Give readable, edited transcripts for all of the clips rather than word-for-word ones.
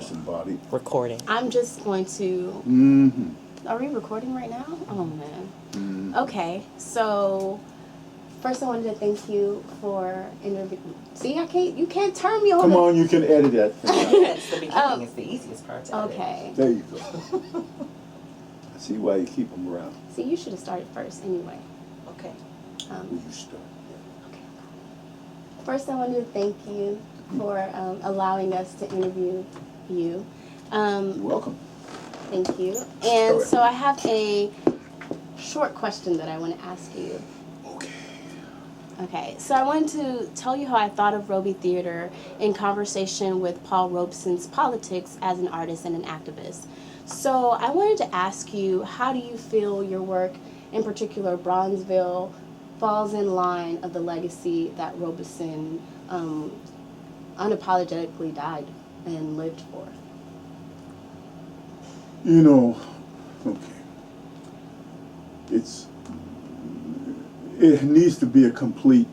disembodied. Recording. I'm just going to. Mm-hmm. Are we recording right now? Oh man. Mm-hmm. Okay, so first I wanted to thank you for interviewing. See, you can't turn me on. Come on, you can edit that thing out. It's the beginning. It's the easiest part to edit. Okay. There you go. I see why you keep them around. See, you should have started first anyway. Okay. Will you start? Okay. First, I wanted to thank you for allowing us to interview you. You're welcome. Thank you. And Sure. so I have a short question that I want to ask you. Okay. Okay, so I wanted to tell you how I thought of Robey Theater in conversation with Paul Robeson's politics as an artist and an activist. So I wanted to ask you, how do you feel your work, in particular Bronzeville, falls in line of the legacy that Robeson unapologetically died and lived for? You know, okay. It needs to be a complete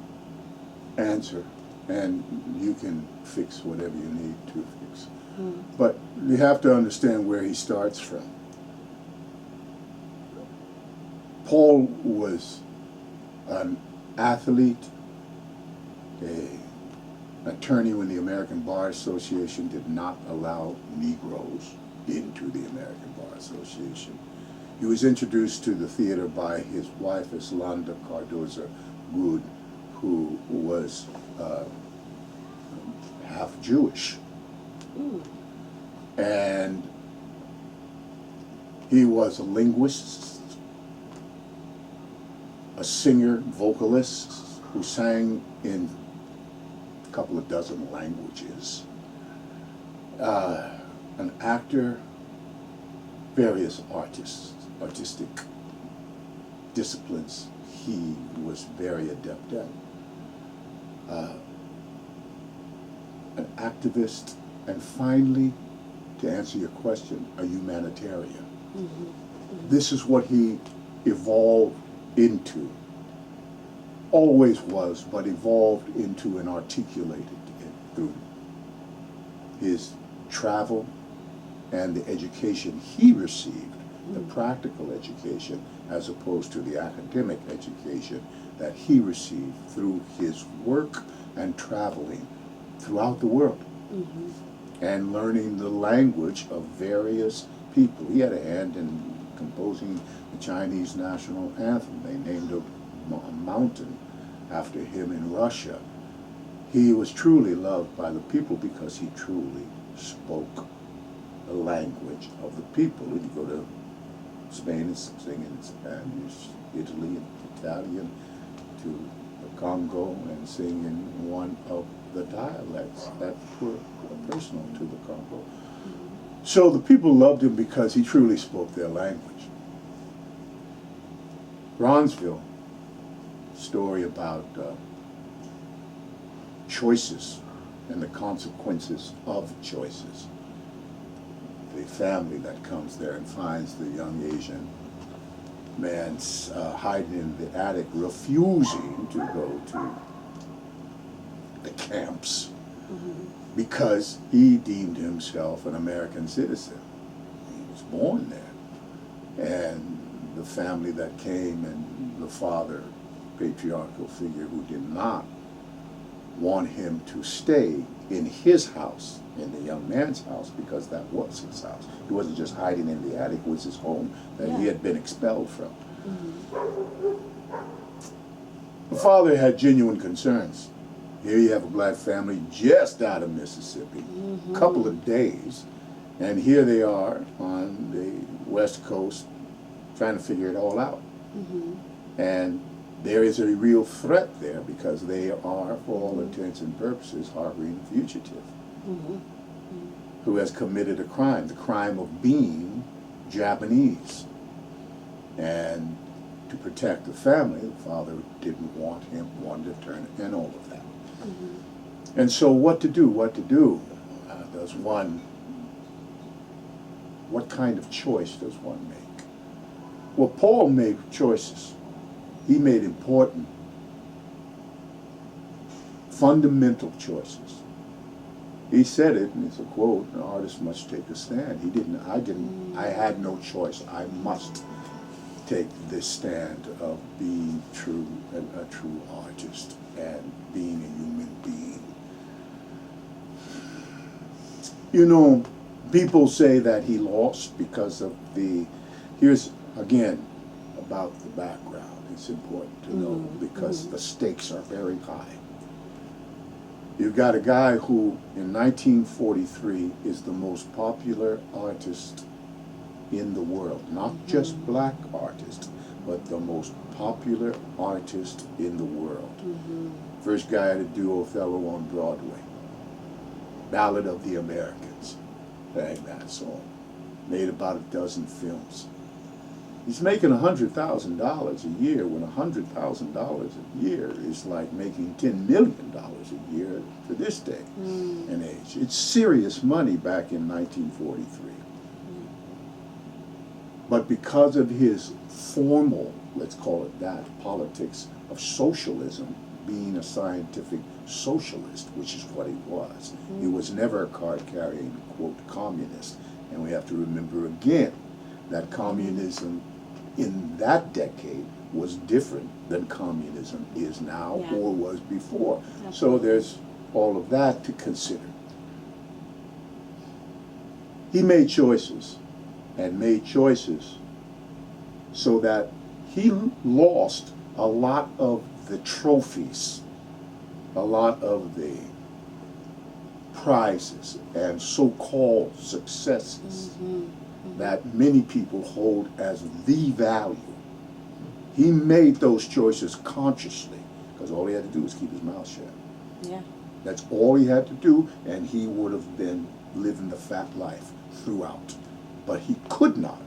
answer, and you can fix whatever you need to fix. But you have to understand where he starts from. Paul was an athlete, an attorney when the American Bar Association did not allow Negroes into the American Bar Association. He was introduced to the theater by his wife, Islanda Cardoza Good, who was half Jewish. And he was a linguist, a singer, vocalist, who sang in a couple of dozen languages, an actor, various artistic disciplines he was very adept at, an activist, and finally, to answer your question, a humanitarian. This is what he evolved into. Always was, but evolved into and articulated it through his travel and the education he received, the practical education, as opposed to the academic education that he received through his work and traveling throughout the world. And learning the language of various people. He had a hand in composing the Chinese national anthem. They named a mountain after him in Russia. He was truly loved by the people because he truly spoke the language of the people. You go to Spain and sing in Spanish, Italy and Italian, to the Congo and sing in one of the dialects that were personal to the Congo. So the people loved him because he truly spoke their language. Bronzeville, story about choices and the consequences of choices. The family that comes there and finds the young Asian man hiding in the attic, refusing to go to the camps because he deemed himself an American citizen. He was born there. And the family that came, and the father, patriarchal figure, who did not want him to stay in his house, in the young man's house, because that was his house. He wasn't just hiding in the attic, it was his home that he had been expelled from. The father had genuine concerns. Here you have a black family just out of Mississippi, couple of days, and here they are on the West Coast trying to figure it all out. And there is a real threat there because they are, for all intents and purposes, harboring a fugitive who has committed a crime, the crime of being Japanese. And to protect the family, the father didn't want him, wanted to turn in all of that. And so what to do? Does one, what kind of choice does one make? Well, Paul made choices. He made important, fundamental choices. He said it, and it's a quote, an artist must take a stand. I had no choice. I must take this stand of being a true artist and being a human being. You know, people say that he lost because of here's again about the background. It's important to know because the stakes are very high. You've got a guy who, in 1943, is the most popular artist in the world. Not just black artist, but the most popular artist in the world. First guy to do Othello on Broadway. Ballad of the Americans. Sang that song. Made about a dozen films. He's making $100,000 a year when $100,000 a year is like making $10 million a year to this day and age. It's serious money back in 1943. But because of his formal, let's call it that, politics of socialism, being a scientific socialist, which is what he was. He was never a card-carrying, quote, communist. And we have to remember again that communism in that decade was different than communism is now or was before. So there's all of that to consider. He made choices and made choices so that he lost a lot of the trophies, a lot of the prizes and so-called successes that many people hold as the value. He made those choices consciously because all he had to do was keep his mouth shut. Yeah. That's all he had to do, and he would have been living the fat life throughout. But he could not.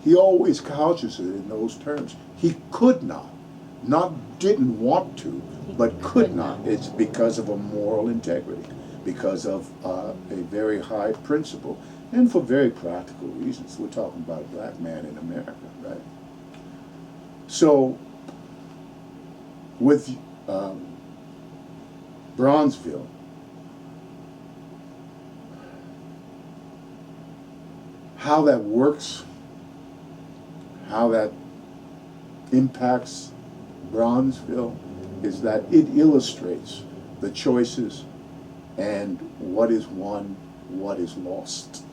He always couches it in those terms. He could not didn't want to, but could not. It's because of a moral integrity, because of a very high principle, and for very practical reasons. We're talking about a black man in America, right? So, with Bronzeville, how that works, how that impacts Bronzeville is that it illustrates the choices and what is won, what is lost.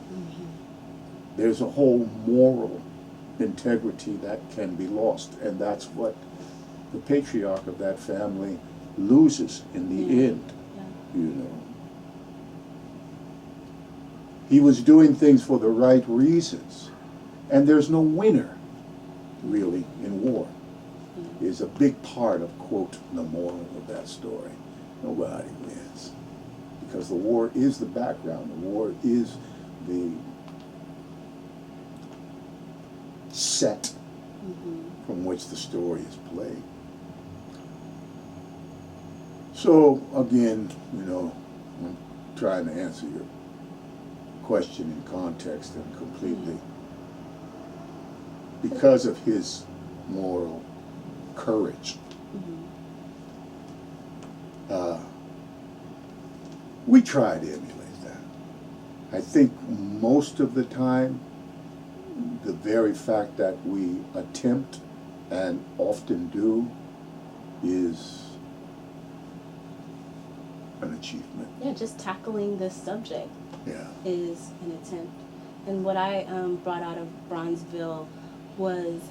There's a whole moral integrity that can be lost, and that's what the patriarch of that family loses in the end, you know. He was doing things for the right reasons, and there's no winner, really, in war. Is a big part of, quote, the moral of that story. Nobody wins. Because the war is the background. The war is the set from which the story is played. So, again, you know, I'm trying to answer your question in context and completely. Because of his moral courage. We try to emulate that. I think most of the time, the very fact that we attempt and often do is an achievement. Yeah, just tackling this subject is an attempt. And what I brought out of Bronzeville was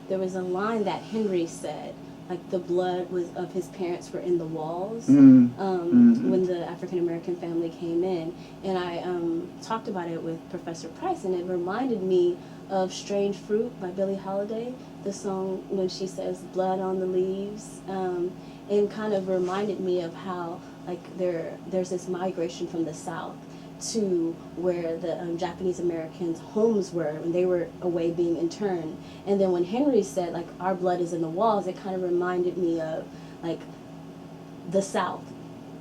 there was a line that Henry said, like the blood was of his parents were in the walls when the African American family came in, and I talked about it with Professor Price, and it reminded me of "Strange Fruit" by Billie Holiday, the song when she says "blood on the leaves," and kind of reminded me of how like there's this migration from the South to where the Japanese Americans' homes were when they were away being interned. And then when Henry said, like, our blood is in the walls, it kind of reminded me of, like, the South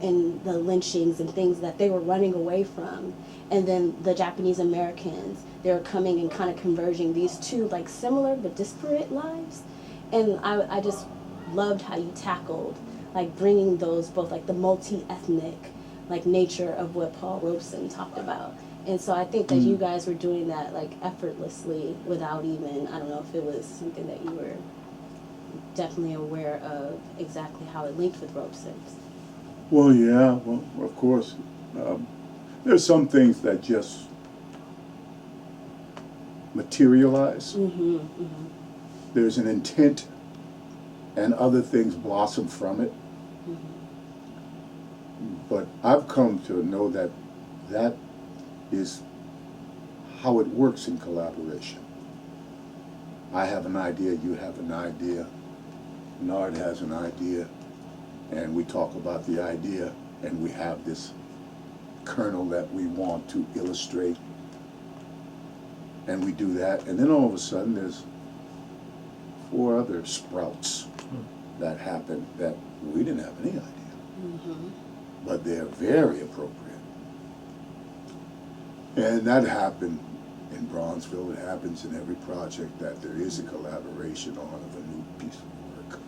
and the lynchings and things that they were running away from. And then the Japanese Americans, they were coming and kind of converging these two, like, similar but disparate lives. And I just loved how you tackled, like, bringing those both, like, the multi-ethnic like nature of what Paul Robeson talked about. And so I think that you guys were doing that like effortlessly without even, I don't know if it was something that you were definitely aware of exactly how it linked with Robeson's. Well, yeah, well, of course. There's some things that just materialize. Mm-hmm, mm-hmm. There's an intent, and other things blossom from it. But I've come to know that that is how it works in collaboration. I have an idea, you have an idea, Nard has an idea, and we talk about the idea, and we have this kernel that we want to illustrate, and we do that, and then all of a sudden there's 4 other sprouts that happen that we didn't have any idea. Mm-hmm. But they're very appropriate. And that happened in Bronzeville. It happens in every project that there is a collaboration on of a new piece of work.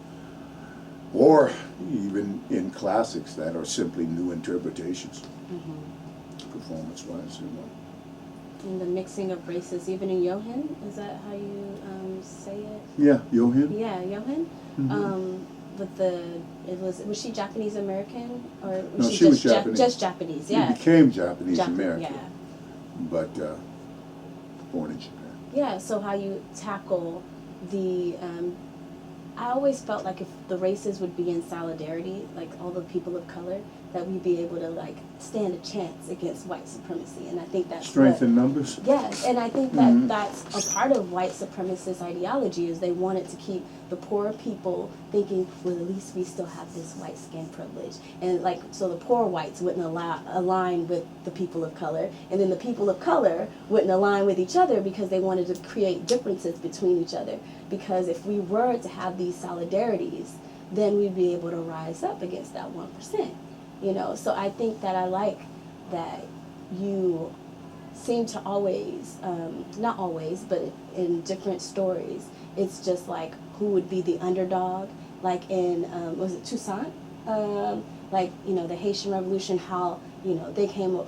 Or even in classics that are simply new interpretations, performance-wise, you know. And the mixing of races, even in Johann, is that how you say it? Yeah, Johann. Yeah, Johann. But was she Japanese American or was No, she she was just Japanese. just Japanese? She Yeah. became Japanese American, Yeah. but born in Japan. Yeah. So how you tackle the I always felt like if the races would be in solidarity, like all the people of color, that we'd be able to like stand a chance against white supremacy. And I think that's Strength what, in numbers. yes, and I think that that's a part of white supremacist ideology is they wanted to keep the poor people thinking, well, at least we still have this white skin privilege. And like, so the poor whites wouldn't align with the people of color, and then the people of color wouldn't align with each other because they wanted to create differences between each other. Because if we were to have these solidarities, then we'd be able to rise up against that 1%. You know, so I think that I like that you seem to always, not always, but in different stories, it's just like who would be the underdog, like in, was it Toussaint? Like, you know, the Haitian Revolution, how, you know, they came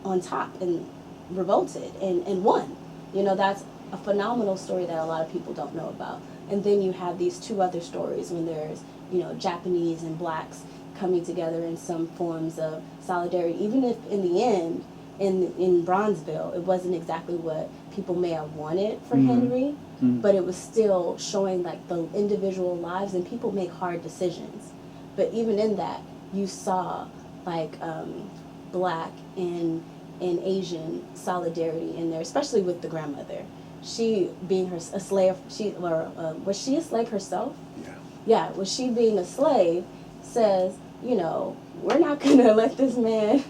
on top and revolted and won. You know, that's a phenomenal story that a lot of people don't know about. And then you have these 2 other stories when there's, you know, Japanese and blacks coming together in some forms of solidarity, even if in the end, in Bronzeville, it wasn't exactly what people may have wanted for Henry, but it was still showing like the individual lives, and people make hard decisions. But even in that, you saw like black and Asian solidarity in there, especially with the grandmother. She being a slave, was she a slave herself? Yeah. Yeah, was she being a slave, says, you know, we're not going to let this man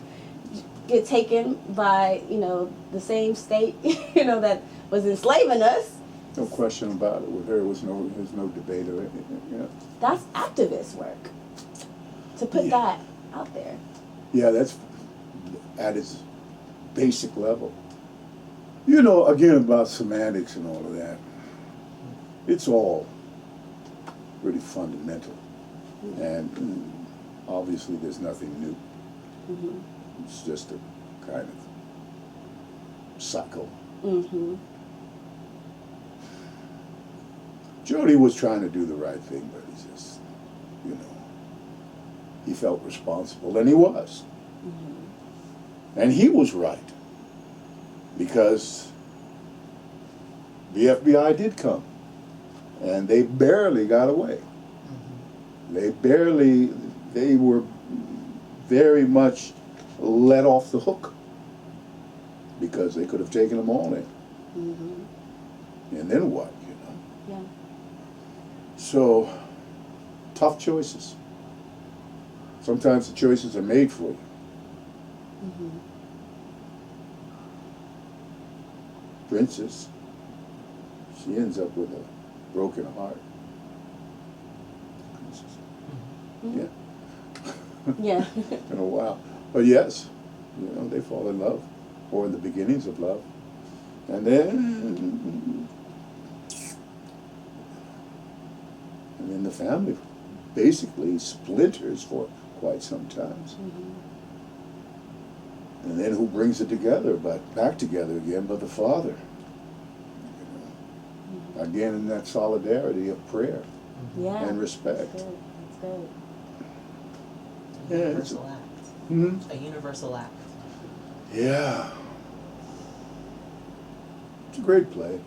get taken by, you know, the same state, you know, that was enslaving us. No question about it. With her, there's no debate or anything. Yeah. That's activist work. To put that out there. Yeah, that's at its basic level. You know, again, about semantics and all of that, it's all really fundamental. And obviously there's nothing new. It's just a kind of cycle. Jody was trying to do the right thing, but he just, you know, he felt responsible, and he was. And he was right. Because the FBI did come, and they barely got away. They were very much let off the hook because they could have taken them all in. And then what, you know? Yeah. So, tough choices. Sometimes the choices are made for you. Princess, she ends up with a broken heart. Yeah. Yeah. In a while. But yes, you know, they fall in love, or in the beginnings of love. And then the family basically splinters for quite some time. And then who brings it together, but back together again, but the Father. Again, in that solidarity of prayer Yeah. and respect. That's good. That's good. A Yeah, universal act. Hmm? A universal act. Yeah. It's a great play.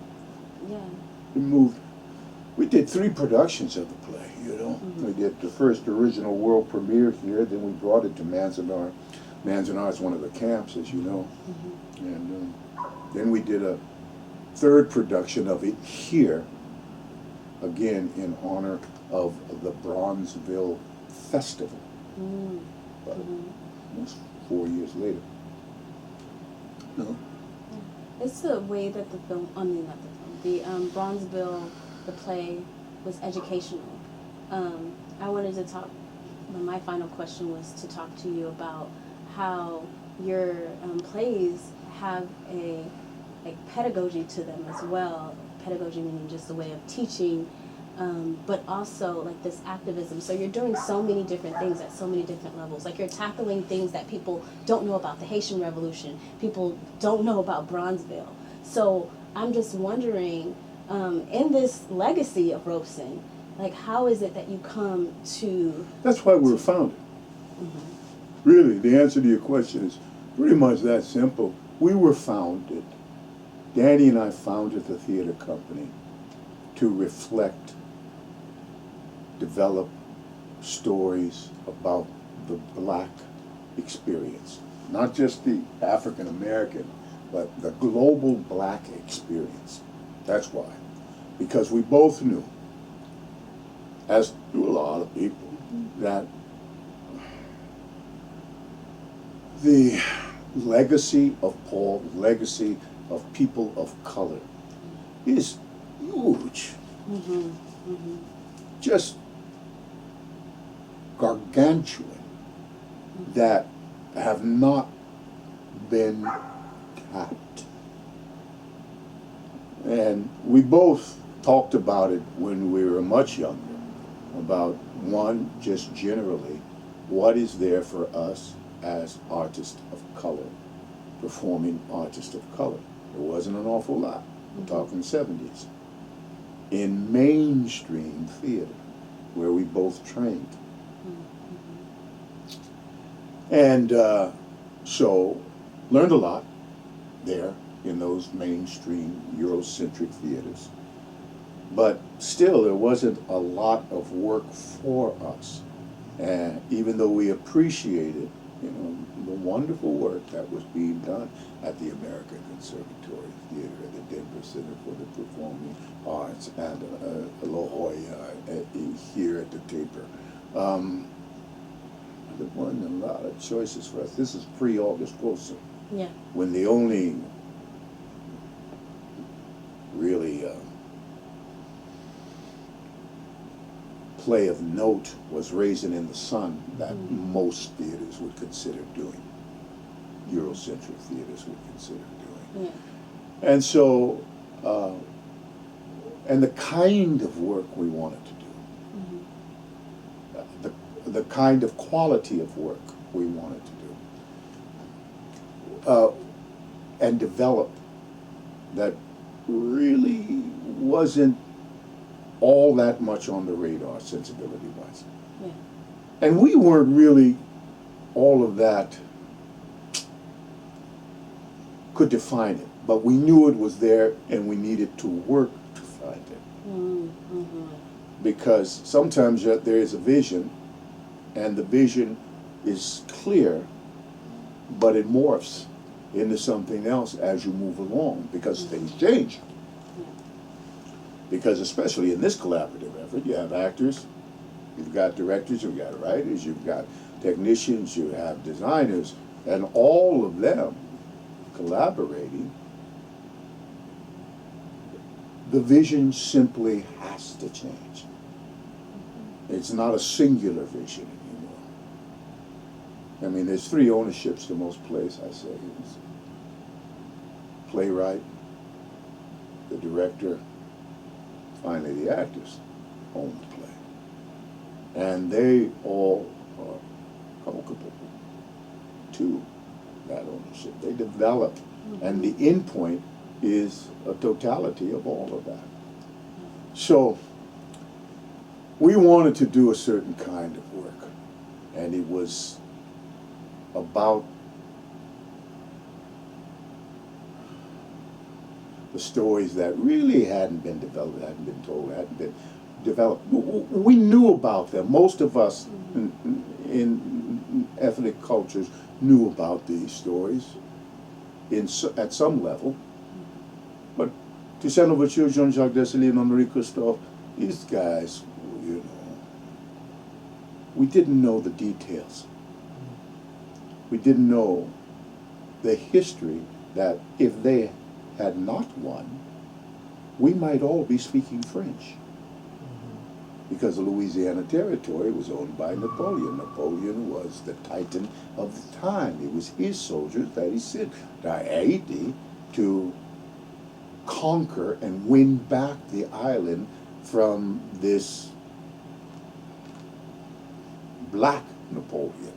Yeah. We did 3 productions of the play, you know. We did the first original world premiere here, then we brought it to Manzanar. Manzanar is one of the camps, as you know. And then we did a 3rd production of it here, again in honor of the Bronzeville Festival, but almost 4 years later. No? It's the way that the film, I mean, not the film, the Bronzeville, the play was educational. I wanted to talk, my final question was to talk to you about how your plays have a pedagogy to them as well. Pedagogy meaning just a way of teaching, but also like this activism. So you're doing so many different things at so many different levels. Like you're tackling things that people don't know about, the Haitian Revolution. People don't know about Bronzeville. So I'm just wondering, in this legacy of Robeson, like how is it that you come to... That's why we were founded. Really, the answer to your question is pretty much that simple. We were founded. Danny and I founded the theater company to reflect, develop stories about the Black experience. Not just the African American, but the global Black experience. That's why. Because we both knew, as do a lot of people, that the legacy of Paul, the legacy of people of color is huge. Just gargantuan, that have not been tapped. And we both talked about it when we were much younger, about one, just generally, what is there for us as artists of color, performing artists of color. There wasn't an awful lot. We're talking 70s. In mainstream theater, where we both trained. And so, learned a lot there in those mainstream Eurocentric theaters. But still, there wasn't a lot of work for us. And even though we appreciated, you know, the wonderful work that was being done at the American Conservatory Theater, at the Denver Center for the Performing Arts, and La Jolla here at the Taper. There weren't a lot of choices for us. This is pre-August Wilson, when the only really play of note was Raisin in the Sun that most theaters would consider doing. Eurocentric theaters would consider doing. And so, and the kind of work we wanted to do, the kind of quality of work we wanted to do, and develop, that really wasn't all that much on the radar, sensibility-wise. And we weren't really all of that could define it, but we knew it was there and we needed to work to find it. Because sometimes there is a vision, and the vision is clear, but it morphs into something else as you move along, because things change. Because especially in this collaborative effort, you have actors, you've got directors, you've got writers, you've got technicians, you have designers, and all of them collaborating. The vision simply has to change. It's not a singular vision anymore. I mean, there's 3 ownerships to most plays, I say. It's playwright, the director, finally the actors own the play. And they all are culpable to that ownership. They develop, and the end point is a totality of all of that. So we wanted to do a certain kind of work, and it was about the stories that really hadn't been developed, hadn't been told, hadn't been developed. We knew about them. Most of us in ethnic cultures knew about these stories at some level. But Toussaint Louverture, Jean-Jacques Dessalines, Henri Christophe, these guys, you know, we didn't know the details. We didn't know the history that if they had not won, we might all be speaking French. Because the Louisiana Territory was owned by Napoleon. Napoleon was the titan of the time. It was his soldiers that he sent to Haiti to conquer and win back the island from this black Napoleon.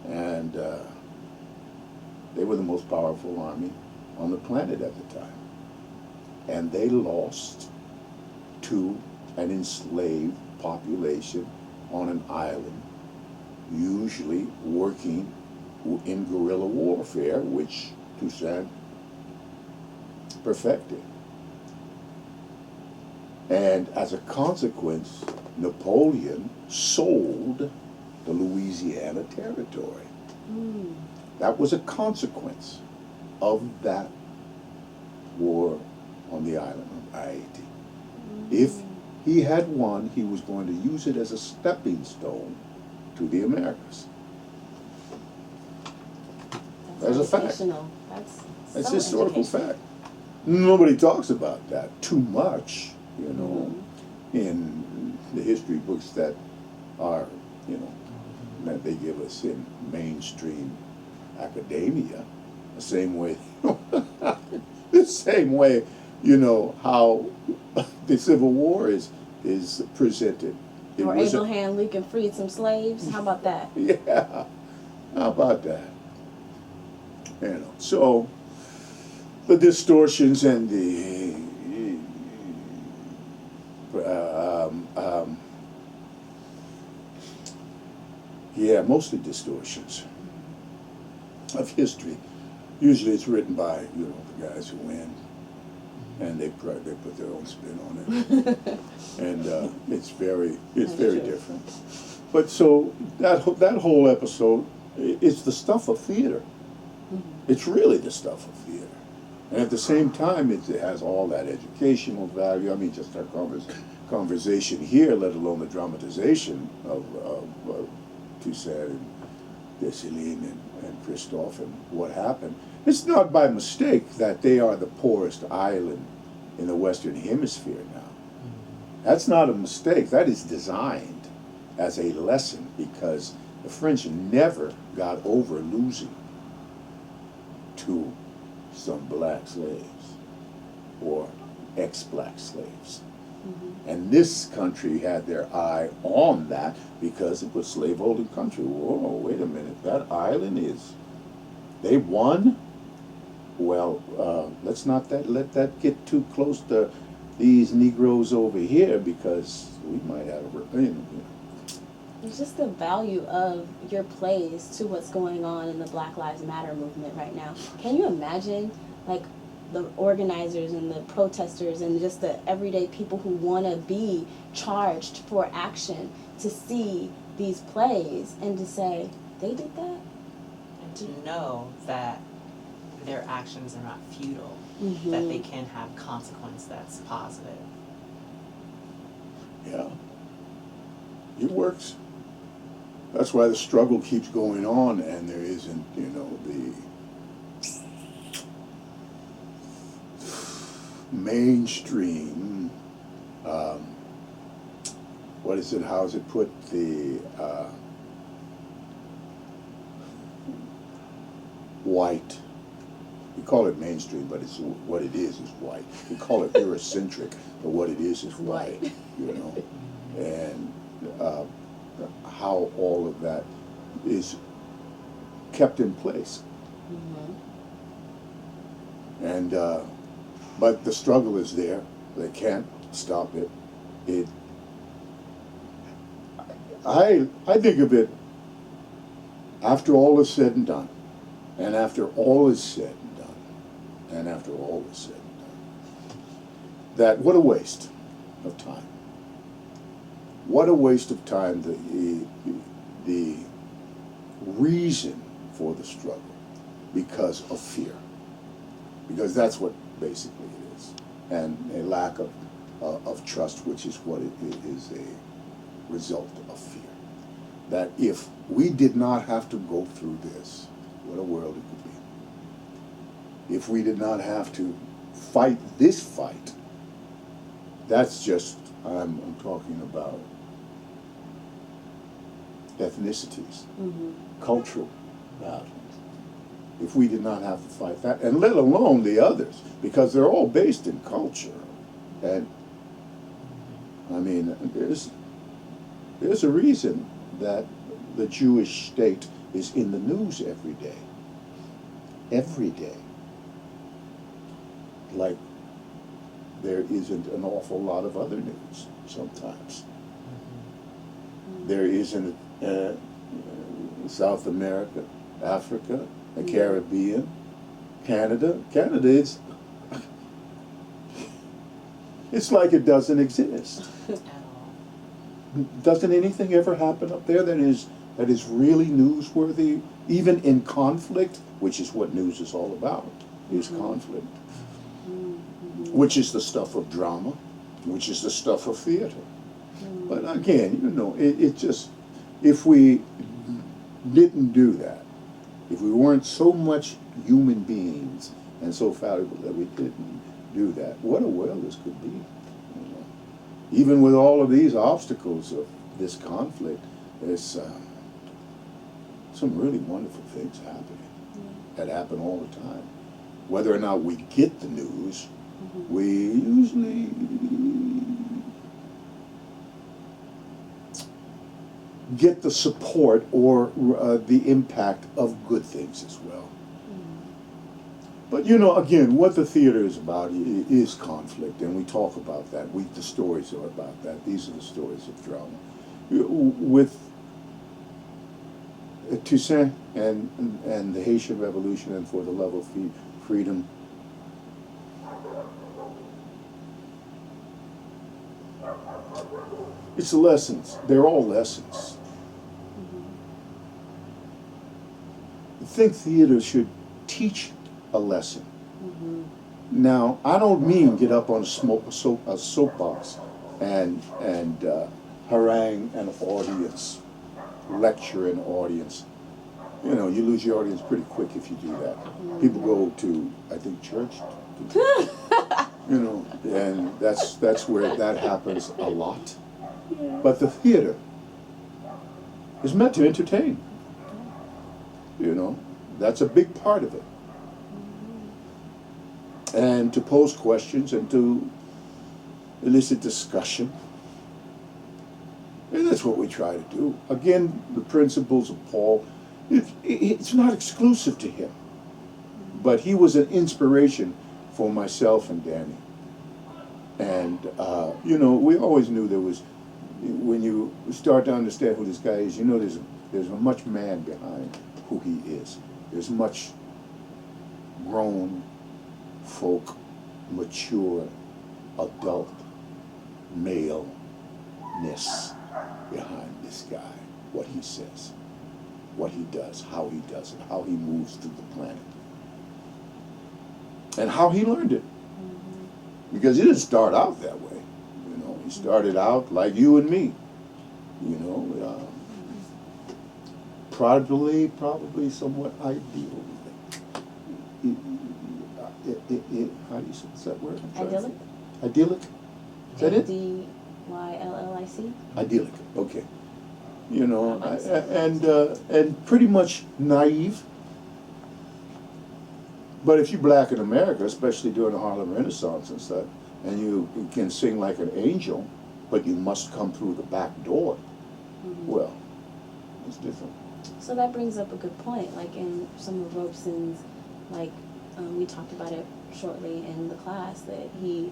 And they were the most powerful army on the planet at the time. And they lost to an enslaved population on an island, usually working in guerrilla warfare, which Toussaint perfected. And as a consequence, Napoleon sold the Louisiana Territory. That was a consequence of that war on the island of Haiti. If he had won, he was going to use it as a stepping stone to the Americas. That's a fact. That's so historical educational. fact. Nobody talks about that too much, you know, in the history books that are, you know, that they give us in mainstream academia. The same way, the same way, you know, how the Civil War is presented. It Or was Abraham Lincoln freed some slaves. How about that? yeah, how about that? You know, so the distortions and the yeah, mostly distortions of history. Usually it's written by, you know, the guys who win, and they put their own spin on it, and it's very true. different. But so that whole episode, it's the stuff of theater. It's really the stuff of theater, and at the same time, it has all that educational value. I mean, just our conversation here, let alone the dramatization of Toussaint and Dessalines and Christophe and what happened. It's not by mistake that they are the poorest island in the Western Hemisphere now. That's not a mistake. That is designed as a lesson because the French never got over losing to some black slaves or ex-black slaves. And this country had their eye on that because it was slaveholding country. Whoa, wait a minute, that island they won? Well, let's not let that get too close to these Negroes over here because we might have It's just the value of your plays to what's going on in the Black Lives Matter movement right now. Can you imagine, like, the organizers and the protesters and just the everyday people who want to be charged for action to see these plays and to say, they did that? And to know that their actions are not futile, that they can have consequence that's positive. Yeah, it works. That's why the struggle keeps going on, and there isn't, you know, the mainstream. What is it? How is it put? The white. We call it mainstream, but it's what it is white. We call it Eurocentric, but what it is white. You know, and how all of that kept in place. And but the struggle is there. They can't stop it. I think of it, after all is said and done, and after all is said and done, and after all is said and done, that what a waste of time. What a waste of time, the reason for the struggle, because of fear. Because that's what basically it is. And a lack of trust, which is what it is, a result of fear. That if we did not have to go through this, what a world it could be. If we did not have to fight this fight, that's just, I'm talking about ethnicities, cultural battles. If we did not have to fight that, and let alone the others, because they're all based in culture. And I mean, there's a reason that the Jewish state is in the news every day. Every day. Like there isn't an awful lot of other news sometimes. There isn't South America, Africa, the Caribbean, Canada. Canada is, it's like it doesn't exist. At all. Doesn't anything ever happen up there that is really newsworthy, even in conflict, which is what news is all about, is conflict. Which is the stuff of drama, which is the stuff of theater. But again, you know, it just, if we didn't do that, if we weren't so much human beings and so valuable that we didn't do that, what a world this could be. You know? Even with all of these obstacles of this conflict, there's some really wonderful things happening that happen all the time. Whether or not we get the news, we usually get the support or the impact of good things as well. But you know, again, what the theater is about is conflict, and we talk about that. The stories are about that. These are the stories of drama. With Toussaint and the Haitian Revolution and For the Love of Freedom, it's lessons. They're all lessons. I think theater should teach a lesson. Now, I don't mean get up on a soapbox and harangue an audience, lecture an audience. You know, you lose your audience pretty quick if you do that. People go to, I think, church. You know, and that's where that happens a lot. But the theater is meant to entertain. You know, that's a big part of it. And to pose questions and to elicit discussion. And that's what we try to do. Again, the principles of Paul, it's not exclusive to him. But he was an inspiration for myself and Danny. And, you know, we always knew there was, when you start to understand who this guy is, you know there's a much man behind who he is. There's much grown folk, mature, adult, maleness behind this guy, what he says, what he does, how he does it, how he moves through the planet, and how he learned it. Because he didn't start out that way. You know, he started out like you and me. You know, probably somewhat ideal. How do you say that word? Idyllic? Idyllic? Is that it? Idyllic. Idyllic, okay. You know, and pretty much naive. But if you're black in America, especially during the Harlem Renaissance and stuff, and you can sing like an angel, but you must come through the back door, well, it's different. So that brings up a good point. Like in some of Robeson's, like we talked about it shortly in the class, that he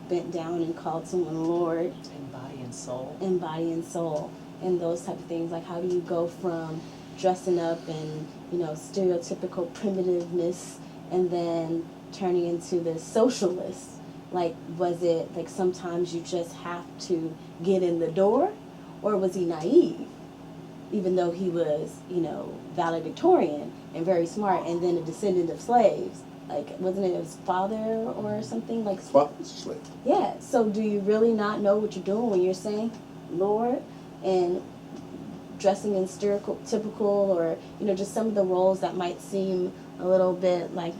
bent down and called someone Lord. In body and soul. In body and soul, and those type of things. Like, how do you go from dressing up and, you know, stereotypical primitiveness, and then turning into this socialist? Like, was it like sometimes you just have to get in the door, or was he naive, even though he was, you know, valedictorian and very smart, and then a descendant of slaves? Like, wasn't it his father or something? Like, Father's a slave. yeah. So do you really not know what you're doing when you're saying Lord and dressing in stereotypical, or, you know, just some of the roles that might seem a little bit like,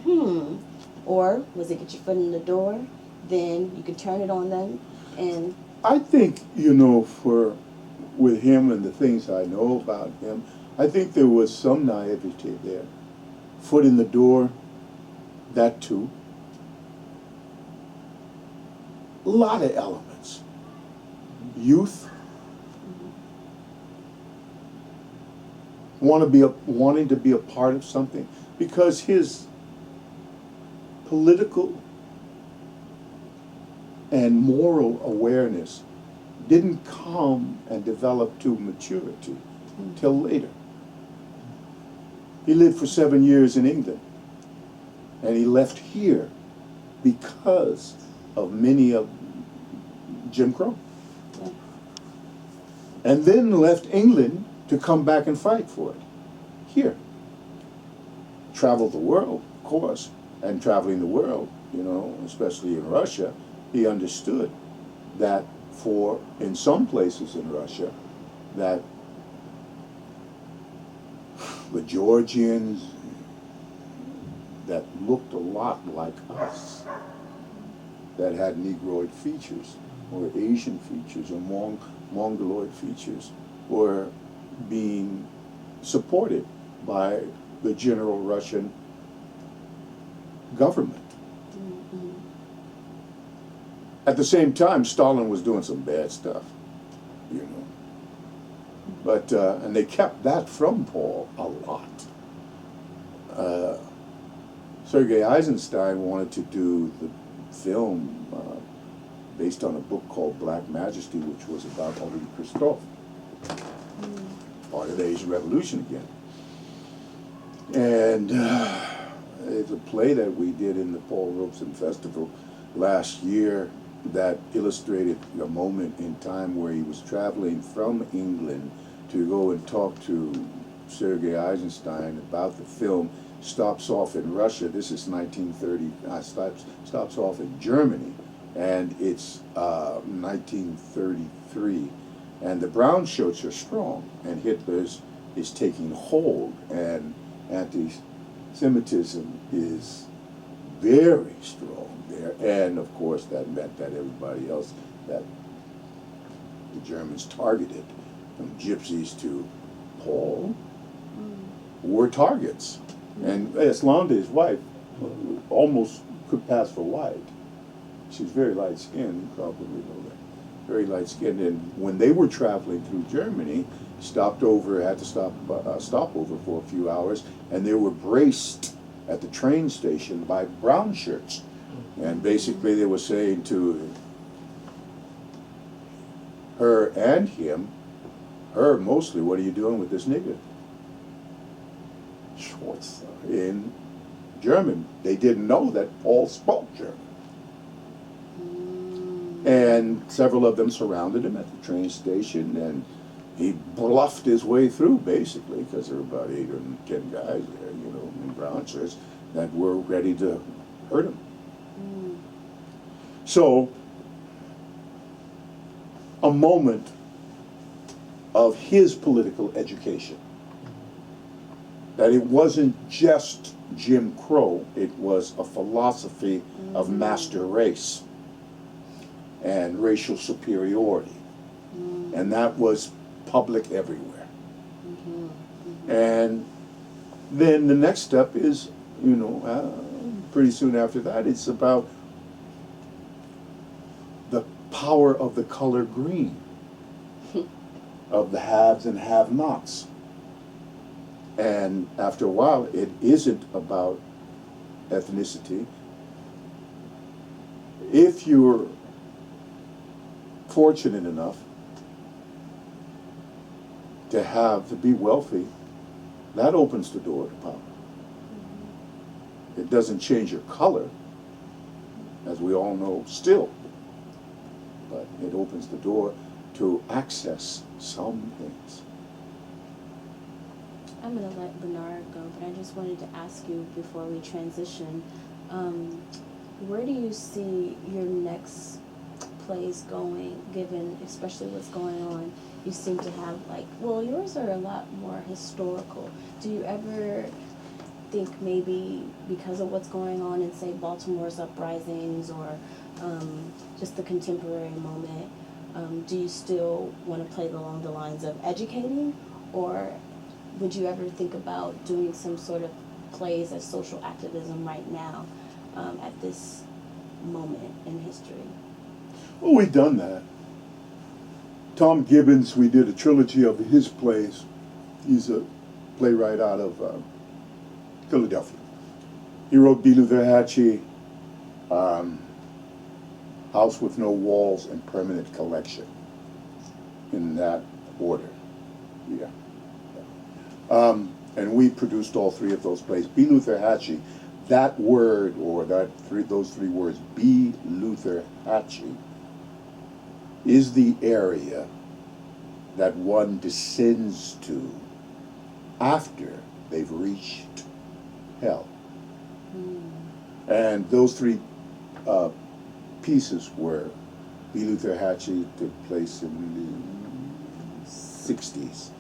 or was it get your foot in the door, then you could turn it on them? And I think, you know, with him and the things I know about him, I think there was some naivety there. Foot in the door, that too. A lot of elements. Youth, wanting to be a part of something, because his political and moral awareness didn't come and develop to maturity till later. He lived for 7 years in England, and he left here because of many of Jim Crow. yeah. And then left England to come back and fight for it here. Traveled the world, of course, and traveling the world, you know, especially in Russia, he understood that in some places in Russia, that the Georgians that looked a lot like us, that had Negroid features, or Asian features, or Mongoloid features, were being supported by the general Russian government. At the same time, Stalin was doing some bad stuff, you know. But, and they kept that from Paul a lot. Sergei Eisenstein wanted to do the film based on a book called Black Majesty, which was about Henri Christophe, part of the Asian Revolution again. And it's a play that we did in the Paul Robeson Festival last year that illustrated a moment in time where he was traveling from England to go and talk to Sergei Eisenstein about the film. Stops off in Russia. This is 1930. Stops off in Germany, and it's 1933. And the brown shirts are strong, and Hitler's is taking hold, and anti-Semitism is very strong there. And of course, that meant that everybody else that the Germans targeted, from gypsies to Paul, were targets. And Eslanda, his wife, almost could pass for white. She's very light-skinned, you probably know that. Very light-skinned. And when they were traveling through Germany, had to stop over for a few hours, and they were braced at the train station by brown shirts. And basically they were saying to her and him, her mostly, what are you doing with this nigger? Schwartz. In German. They didn't know that Paul spoke German. And several of them surrounded him at the train station, and he bluffed his way through, basically, because there were about 8 or 10 guys there, you know, in brown shirts, that were ready to hurt him. So, a moment of his political education. That it wasn't just Jim Crow, it was a philosophy of master race and racial superiority. And that was public everywhere. And then the next step is, you know, pretty soon after that, it's about the power of the color green, of the haves and have-nots. And after a while, it isn't about ethnicity. If you're fortunate enough to be wealthy, that opens the door to power. It doesn't change your color, as we all know still, but it opens the door to access some things. I'm going to let Bernard go, but I just wanted to ask you before we transition, where do you see your next plays going, given especially what's going on? You seem to have yours are a lot more historical. Do you ever think maybe because of what's going on in, say, Baltimore's uprisings or just the contemporary moment, do you still want to play along the lines of educating, or would you ever think about doing some sort of plays as social activism right now at this moment in history? Well, we've done that. Tom Gibbons, we did a trilogy of his plays. He's a playwright out of Philadelphia. He wrote B. Luther Hatchie, House with No Walls, and Permanent Collection, in that order. Yeah. And we produced all three of those plays. B. Luther Hatchie, that word, or those three words, B. Luther Hatchie, is the area that one descends to after they've reached hell. And those three pieces were B. Luther Hatchie took place in the 60s.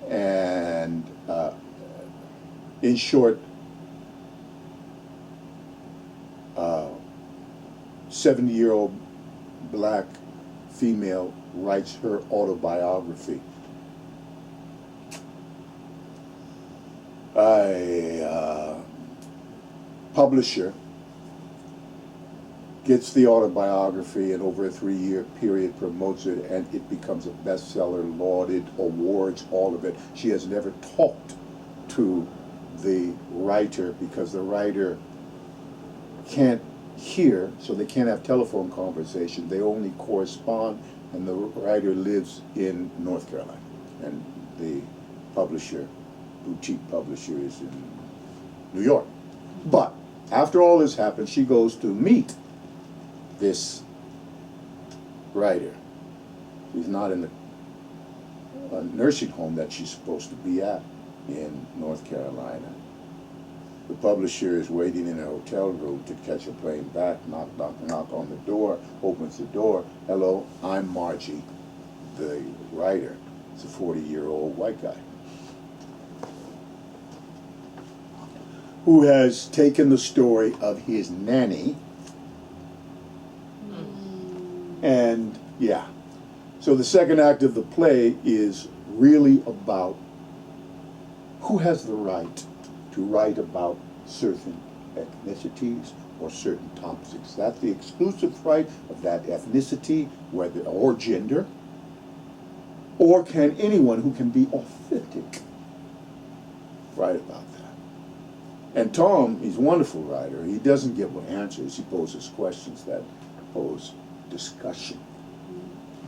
And in short, 70-year-old black female writes her autobiography. A publisher gets the autobiography and over a 3-year period promotes it, and it becomes a bestseller, lauded, awards, all of it. She has never talked to the writer because the writer can't hear, so they can't have telephone conversation. They only correspond, and the writer lives in North Carolina, and the publisher, boutique publisher, is in New York. But after all this happens, she goes to meet this writer. She's not in the nursing home that she's supposed to be at in North Carolina. The publisher is waiting in a hotel room to catch a plane back. Knock, knock, knock on the door, opens the door. Hello, I'm Margie, the writer. It's a 40-year-old white guy who has taken the story of his nanny and, yeah. So the second act of the play is really about who has the right to write about certain ethnicities or certain topics. That's the exclusive right of that ethnicity, whether or gender, or can anyone who can be authentic write about that? And Tom, he's a wonderful writer. He doesn't give answers. He poses questions that pose discussion,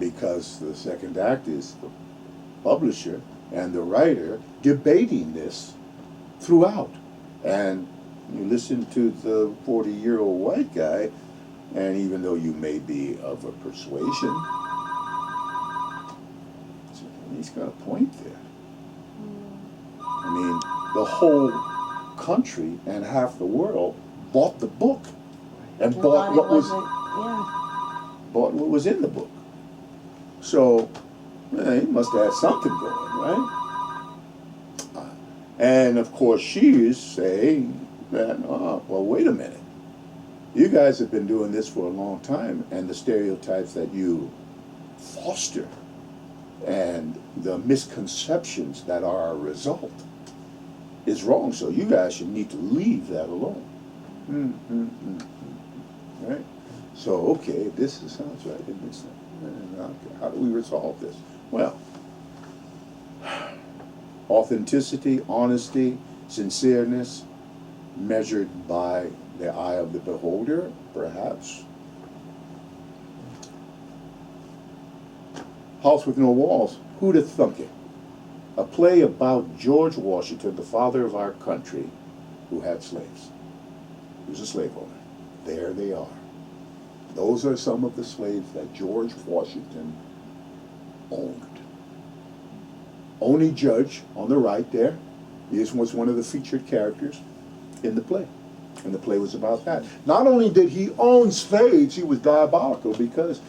because the second act is the publisher and the writer debating this throughout. And you listen to the 40-year-old white guy, and even though you may be of a persuasion, he's got a point there. I mean, the whole country and half the world bought the book and bought what was in the book. So he must have had something going, right? And of course she is saying that, well, wait a minute. You guys have been doing this for a long time, and the stereotypes that you foster and the misconceptions that are a result is wrong. So you guys should need to leave that alone. Right? So, okay, this sounds right. How do we resolve this? Well, Authenticity, honesty, sincereness, measured by the eye of the beholder, perhaps. House with No Walls, who'd have thunk it? A play about George Washington, the father of our country, who had slaves. He was a slave owner. There they are. Those are some of the slaves that George Washington owned. Only Judge on the right there, he was one of the featured characters in the play. And the play was about that. Not only did he own slaves, he was diabolical because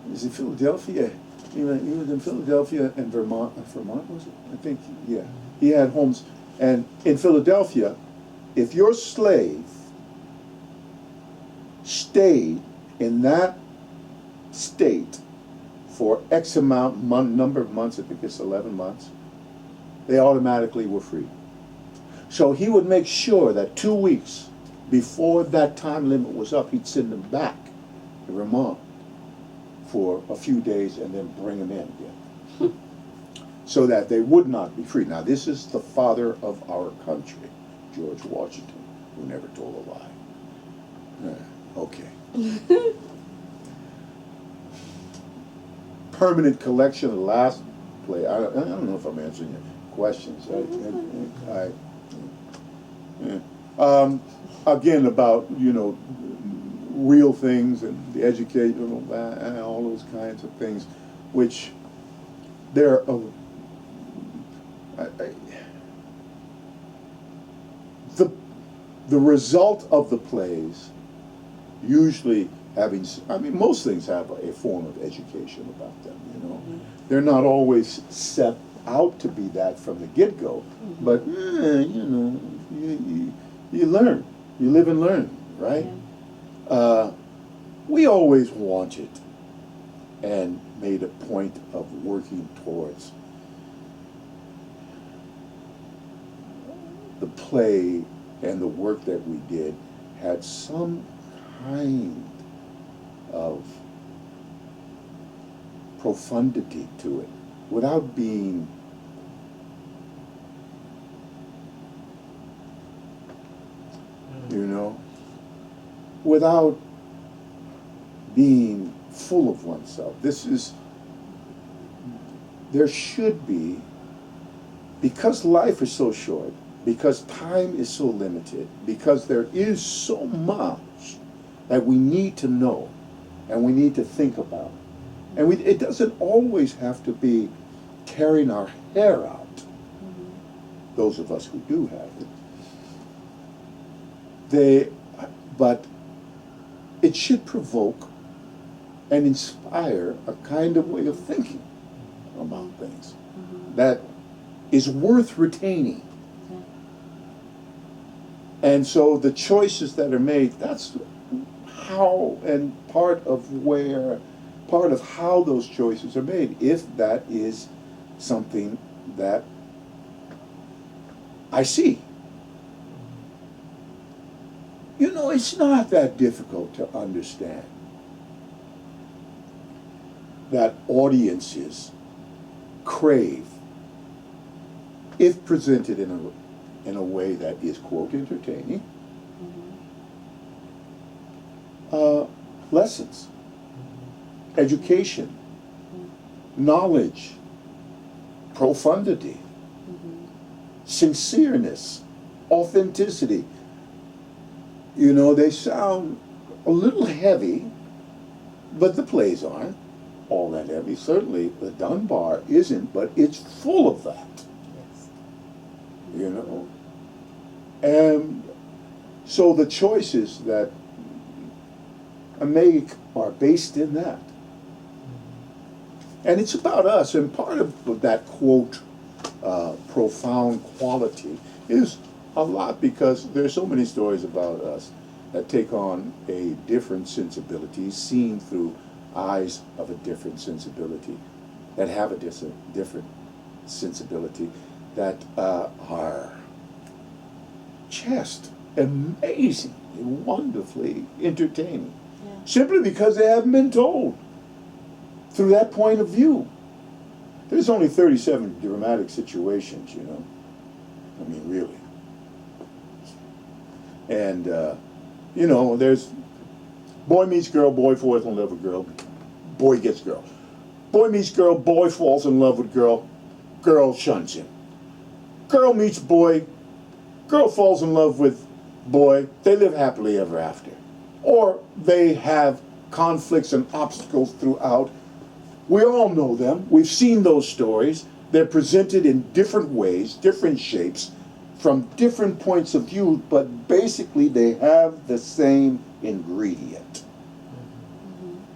he was in Philadelphia. He was in Philadelphia and Vermont. Vermont, was it? I think, yeah. He had homes. And in Philadelphia, if your slave stayed in that state for X number of months, I think it's 11 months, they automatically were free. So he would make sure that 2 weeks before that time limit was up, he'd send them back to Vermont for a few days and then bring them in again. So that they would not be free. Now this is the father of our country, George Washington, who never told a lie. Okay. Permanent collection, the last play. I don't know if I'm answering your questions. Again, about, real things and the educational, and all those kinds of things, which they're the result of the plays usually most things have a form of education about them, Mm-hmm. They're not always set out to be that from the get-go, Mm-hmm. but, you learn. You live and learn, right? Yeah. We always wanted and made a point of working towards the play and the work that we did had some kind of profundity to it without being without being full of oneself. There should be, because life is so short, because time is so limited, because there is so much that we need to know and we need to think about. And it doesn't always have to be tearing our hair out, those of us who do have it. But it should provoke and inspire a kind of way of thinking about things that is worth retaining. And so the choices that are made, that's how, and part of how those choices are made, if that is something that I see. It's not that difficult to understand that audiences crave, if presented in a way that is, quote, entertaining, lessons, education, knowledge, profundity, sincereness, authenticity. They sound a little heavy, but the plays aren't all that heavy. Certainly the Dunbar isn't, but it's full of that. Yes. And so the choices that I make are based in that. And it's about us, and part of that, quote, profound quality is a lot because there's so many stories about us that take on a different sensibility, seen through eyes of a different sensibility, that have a different sensibility, that are just amazingly, wonderfully entertaining, simply because they haven't been told through that point of view. There's only 37 dramatic situations, you know. I mean, really. And, you know, there's boy meets girl, boy falls in love with girl, boy gets girl. Boy meets girl, boy falls in love with girl, girl shuns him. Girl meets boy, girl falls in love with boy, they live happily ever after. Or they have conflicts and obstacles throughout. We all know them. We've seen those stories. They're presented in different ways, different shapes, from different points of view, but basically they have the same ingredient.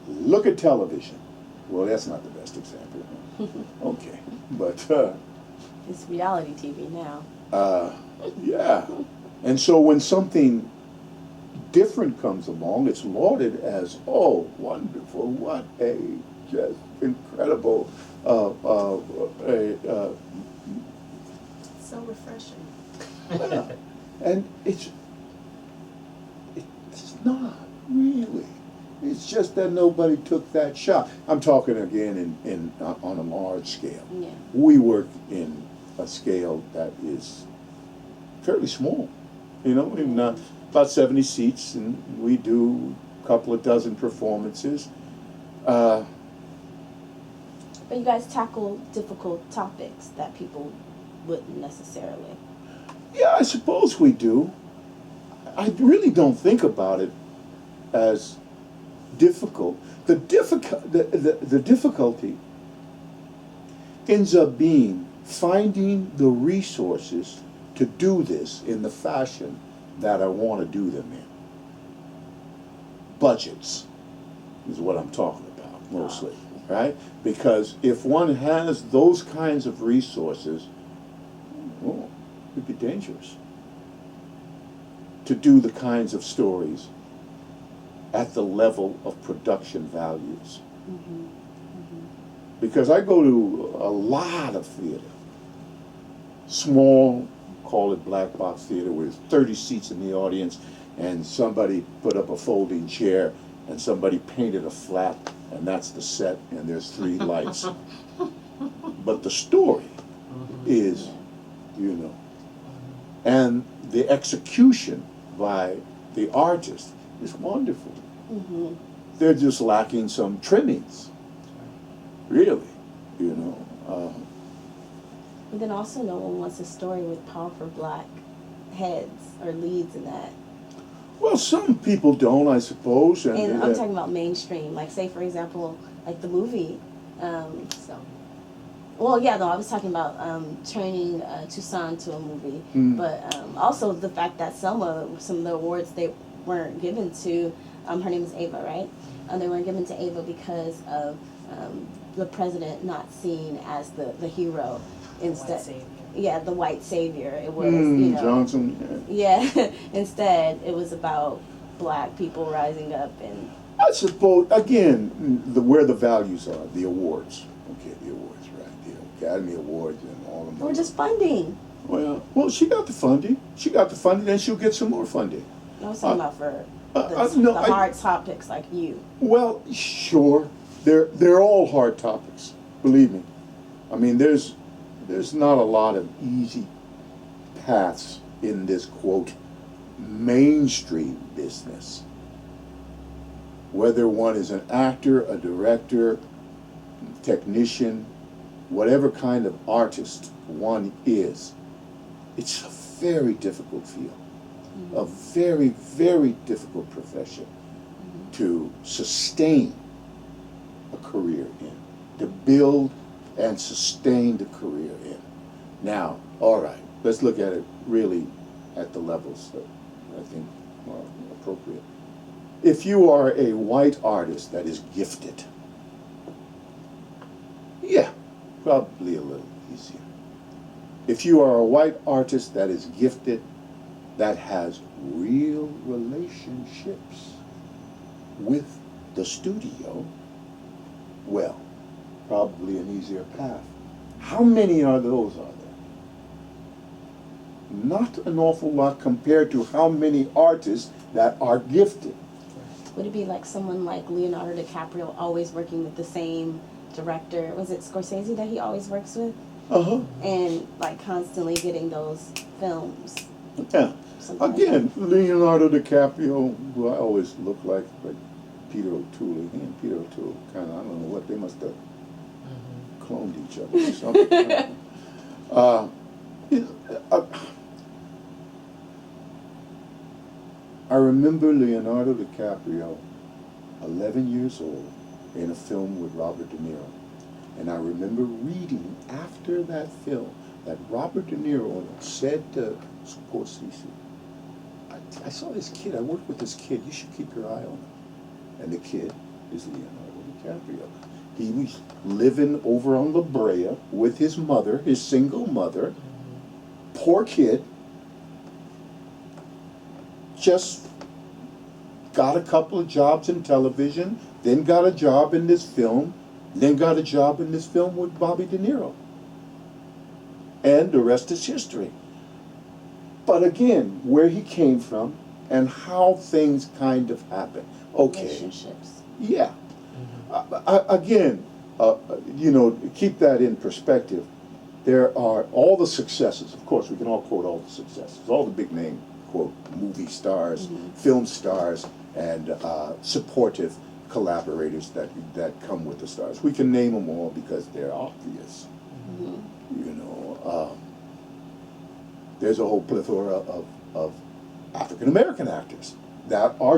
Look at television. Well, that's not the best example. Okay, but It's reality TV now. yeah. And so when something different comes along, it's lauded as, oh, wonderful, what a just incredible, So refreshing. yeah. And it's not really. It's just that nobody took that shot. I'm talking again in on a large scale. Yeah. We work in a scale that is fairly small. You know, in about 70 seats, and we do a couple of dozen performances. But you guys tackle difficult topics that people wouldn't necessarily. Yeah, I suppose we do. I really don't think about it as difficult. The difficulty ends up being finding the resources to do this in the fashion that I want to do them in. Budgets is what I'm talking about mostly, right? Because if one has those kinds of resources, well, it'd be dangerous to do the kinds of stories at the level of production values. Mm-hmm. Because I go to a lot of theater, small, call it black box theater, with 30 seats in the audience, and somebody put up a folding chair, and somebody painted a flat, and that's the set, and there's 3 lights. But the story is, you know, and the execution by the artist is wonderful. Mm-hmm. They're just lacking some trimmings, really, you know. But then also no one wants a story with powerful black heads or leads in that. Well, some people don't, I suppose. And I'm talking about mainstream. Like, say, for example, like the movie. So. Well, yeah, no, I was talking about turning Tucson to a movie. Mm. But also the fact that some of the awards they weren't given to, her name is Ava, right? They weren't given to Ava because of the president not seen as the hero. Instead, the white savior. It was, you know, Johnson. Yeah. Instead, it was about black people rising up and. I suppose again where the values are, the awards. Okay, the awards, right? The Academy Awards and all of them. Or just funding. Well, she got the funding. She got the funding, and she'll get some more funding. I was talking about for no, the hard topics like you. Well, sure, they're all hard topics. Believe me. I mean, there's not a lot of easy paths in this, quote, mainstream business. Whether one is an actor, a director, technician, whatever kind of artist one is, it's a very difficult field, a very, very difficult profession to sustain a career in, to build and sustain the career in. Now, all right, let's look at it really at the levels that I think are appropriate. If you are a white artist that is gifted, yeah, probably a little easier. If you are a white artist that is gifted, that has real relationships with the studio, well, probably an easier path. How many are those are there? Not an awful lot compared to how many artists that are gifted. Would it be like someone like Leonardo DiCaprio always working with the same director, was it Scorsese that he always works with? Uh-huh. And like constantly getting those films. Yeah. Something Again, Leonardo DiCaprio, who I always look like Peter O'Toole. He and Peter O'Toole kind of, I don't know what, they must have cloned each other or something. I remember Leonardo DiCaprio, 11 years old, in a film with Robert De Niro. And I remember reading after that film that Robert De Niro said to Scorsese, I saw this kid, I worked with this kid, you should keep your eye on him. And the kid is Leonardo DiCaprio. He was living over on La Brea with his mother, his single mother. Poor kid. Just got a couple of jobs in television, then got a job in this film, then got a job in this film with Bobby De Niro. And the rest is history. But again, where he came from and how things kind of happen. Okay. Relationships. Yeah. Again, keep that in perspective. There are all the successes. Of course, we can all quote all the successes. All the big name, quote, movie stars, film stars, and supportive collaborators that come with the stars. We can name them all because they're obvious. There's a whole plethora of African American actors that are